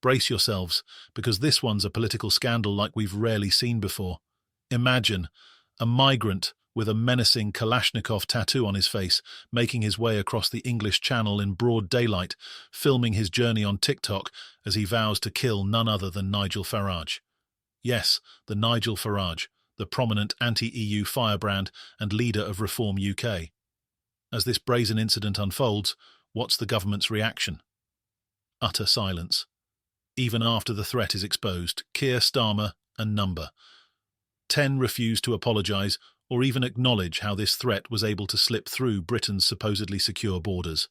Brace yourselves, because this one's a political scandal like we've rarely seen before. Imagine a migrant with a menacing Kalashnikov tattoo on his face, making his way across the English Channel in broad daylight, filming his journey on TikTok as he vows to kill none other than Nigel Farage. Yes, the Nigel Farage, the prominent anti-EU firebrand and leader of Reform UK. As this brazen incident unfolds, what's the government's reaction? Utter silence. Even after the threat is exposed, Keir Starmer and Number 10 refuse to apologise or even acknowledge how this threat was able to slip through Britain's supposedly secure borders.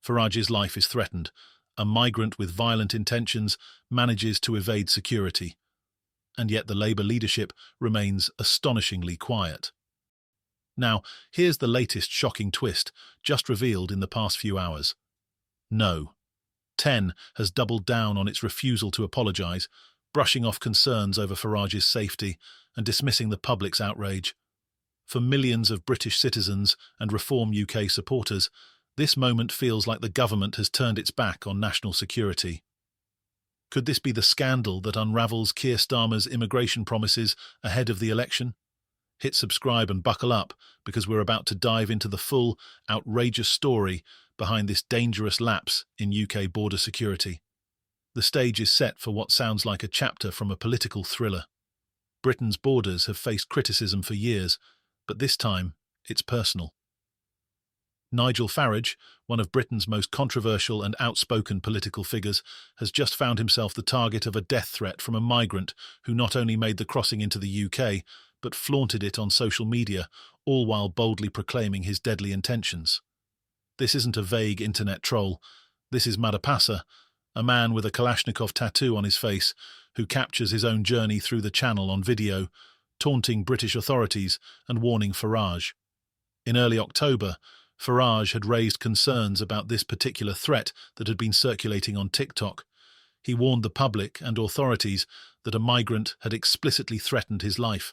Farage's life is threatened. A migrant with violent intentions manages to evade security. And yet the Labour leadership remains astonishingly quiet. Now, here's the latest shocking twist, just revealed in the past few hours. No. 10 has doubled down on its refusal to apologise, brushing off concerns over Farage's safety and dismissing the public's outrage. For millions of British citizens and Reform UK supporters, this moment feels like the government has turned its back on national security. Could this be the scandal that unravels Keir Starmer's immigration promises ahead of the election? Hit subscribe and buckle up, because we're about to dive into the full, outrageous story behind this dangerous lapse in UK border security. The stage is set for what sounds like a chapter from a political thriller. Britain's borders have faced criticism for years, but this time it's personal. Nigel Farage, one of Britain's most controversial and outspoken political figures, has just found himself the target of a death threat from a migrant who not only made the crossing into the UK, but flaunted it on social media, all while boldly proclaiming his deadly intentions. This isn't a vague internet troll. This is Madapasa, a man with a Kalashnikov tattoo on his face, who captures his own journey through the Channel on video, taunting British authorities and warning Farage. In early October, Farage had raised concerns about this particular threat that had been circulating on TikTok. He warned the public and authorities that a migrant had explicitly threatened his life.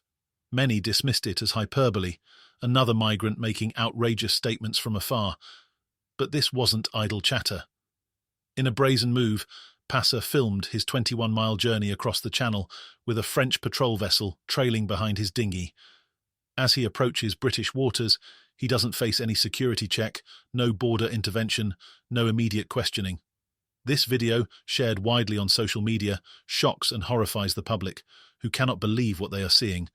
Many dismissed it as hyperbole, another migrant making outrageous statements from afar. But this wasn't idle chatter. In a brazen move, Passa filmed his 21-mile journey across the Channel with a French patrol vessel trailing behind his dinghy. As he approaches British waters, he doesn't face any security check, no border intervention, no immediate questioning. This video, shared widely on social media, shocks and horrifies the public, who cannot believe what they are seeing.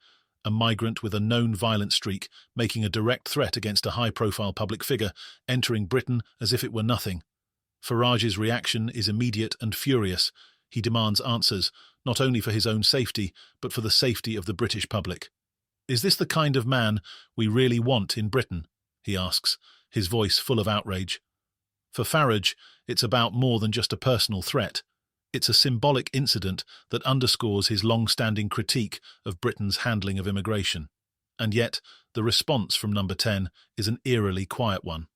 A migrant with a known violent streak making a direct threat against a high-profile public figure, entering Britain as if it were nothing. Farage's reaction is immediate and furious. He demands answers, not only for his own safety, but for the safety of the British public. "Is this the kind of man we really want in Britain?" he asks, his voice full of outrage. For Farage, it's about more than just a personal threat. It's a symbolic incident that underscores his long-standing critique of Britain's handling of immigration. And yet, the response from Number 10 is an eerily quiet one.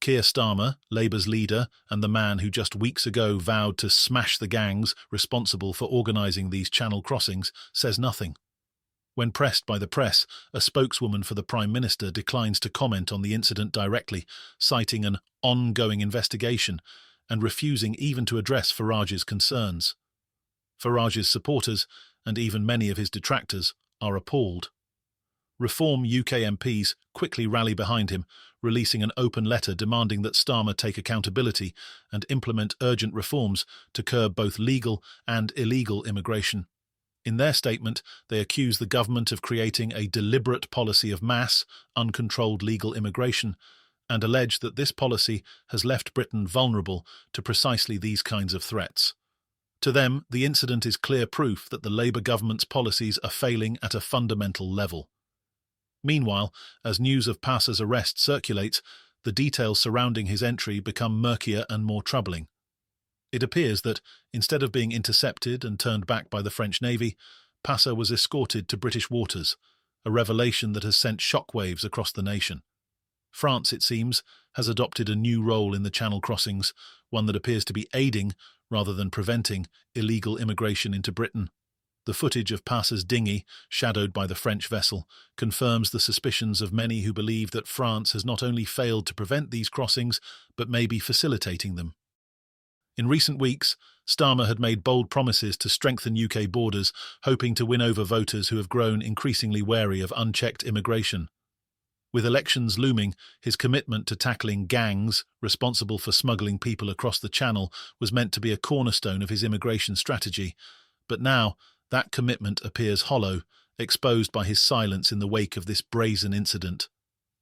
Keir Starmer, Labour's leader and the man who just weeks ago vowed to smash the gangs responsible for organising these Channel crossings, says nothing. When pressed by the press, a spokeswoman for the Prime Minister declines to comment on the incident directly, citing an ongoing investigation and refusing even to address Farage's concerns. Farage's supporters, and even many of his detractors, are appalled. Reform UK MPs quickly rally behind him, releasing an open letter demanding that Starmer take accountability and implement urgent reforms to curb both legal and illegal immigration. In their statement, they accuse the government of creating a deliberate policy of mass, uncontrolled legal immigration, and allege that this policy has left Britain vulnerable to precisely these kinds of threats. To them, the incident is clear proof that the Labour government's policies are failing at a fundamental level. Meanwhile, as news of Passa's arrest circulates, the details surrounding his entry become murkier and more troubling. It appears that, instead of being intercepted and turned back by the French Navy, Passa was escorted to British waters, a revelation that has sent shockwaves across the nation. France, it seems, has adopted a new role in the Channel crossings, one that appears to be aiding, rather than preventing, illegal immigration into Britain. The footage of Passa's dinghy, shadowed by the French vessel, confirms the suspicions of many who believe that France has not only failed to prevent these crossings, but may be facilitating them. In recent weeks, Starmer had made bold promises to strengthen UK borders, hoping to win over voters who have grown increasingly wary of unchecked immigration. With elections looming, his commitment to tackling gangs responsible for smuggling people across the Channel was meant to be a cornerstone of his immigration strategy. But now, that commitment appears hollow, exposed by his silence in the wake of this brazen incident.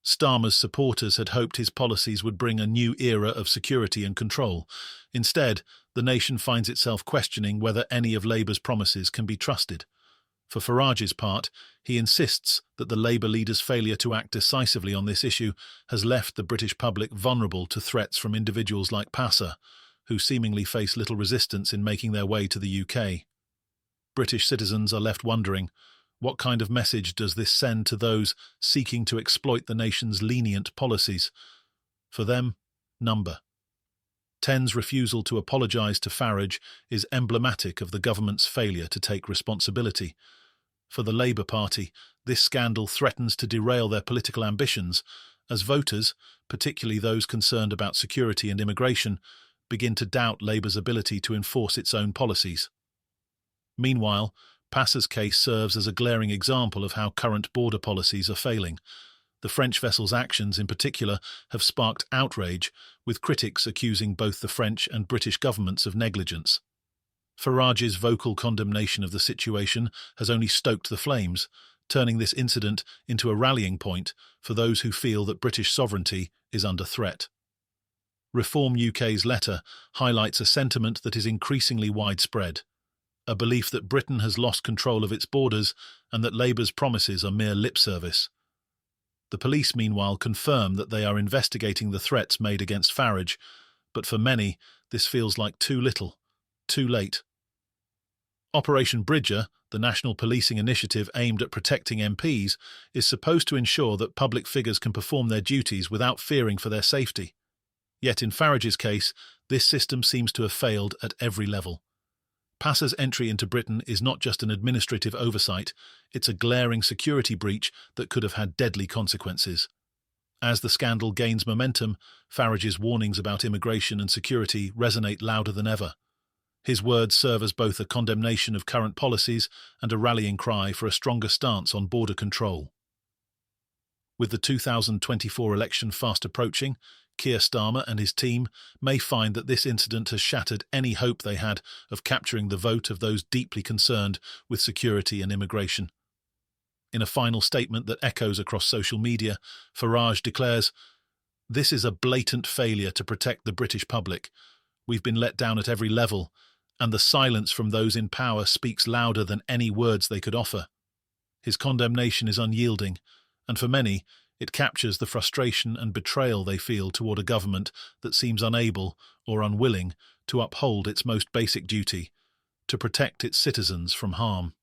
Starmer's supporters had hoped his policies would bring a new era of security and control. Instead, the nation finds itself questioning whether any of Labour's promises can be trusted. For Farage's part, he insists that the Labour leader's failure to act decisively on this issue has left the British public vulnerable to threats from individuals like Passer, who seemingly face little resistance in making their way to the UK. British citizens are left wondering, what kind of message does this send to those seeking to exploit the nation's lenient policies? For them, number. 10's refusal to apologise to Farage is emblematic of the government's failure to take responsibility. For the Labour Party, this scandal threatens to derail their political ambitions, as voters, particularly those concerned about security and immigration, begin to doubt Labour's ability to enforce its own policies. Meanwhile, Passer's case serves as a glaring example of how current border policies are failing. The French vessel's actions, in particular, have sparked outrage, with critics accusing both the French and British governments of negligence. Farage's vocal condemnation of the situation has only stoked the flames, turning this incident into a rallying point for those who feel that British sovereignty is under threat. Reform UK's letter highlights a sentiment that is increasingly widespread, a belief that Britain has lost control of its borders and that Labour's promises are mere lip service. The police, meanwhile, confirm that they are investigating the threats made against Farage, but for many, this feels like too little, too late. Operation Bridger, the national policing initiative aimed at protecting MPs, is supposed to ensure that public figures can perform their duties without fearing for their safety. Yet in Farage's case, this system seems to have failed at every level. Passer's entry into Britain is not just an administrative oversight, it's a glaring security breach that could have had deadly consequences. As the scandal gains momentum, Farage's warnings about immigration and security resonate louder than ever. His words serve as both a condemnation of current policies and a rallying cry for a stronger stance on border control. With the 2024 election fast approaching, Keir Starmer and his team may find that this incident has shattered any hope they had of capturing the vote of those deeply concerned with security and immigration. In a final statement that echoes across social media, Farage declares, "This is a blatant failure to protect the British public. We've been let down at every level, and the silence from those in power speaks louder than any words they could offer." His condemnation is unyielding, and for many, it captures the frustration and betrayal they feel toward a government that seems unable or unwilling to uphold its most basic duty, to protect its citizens from harm.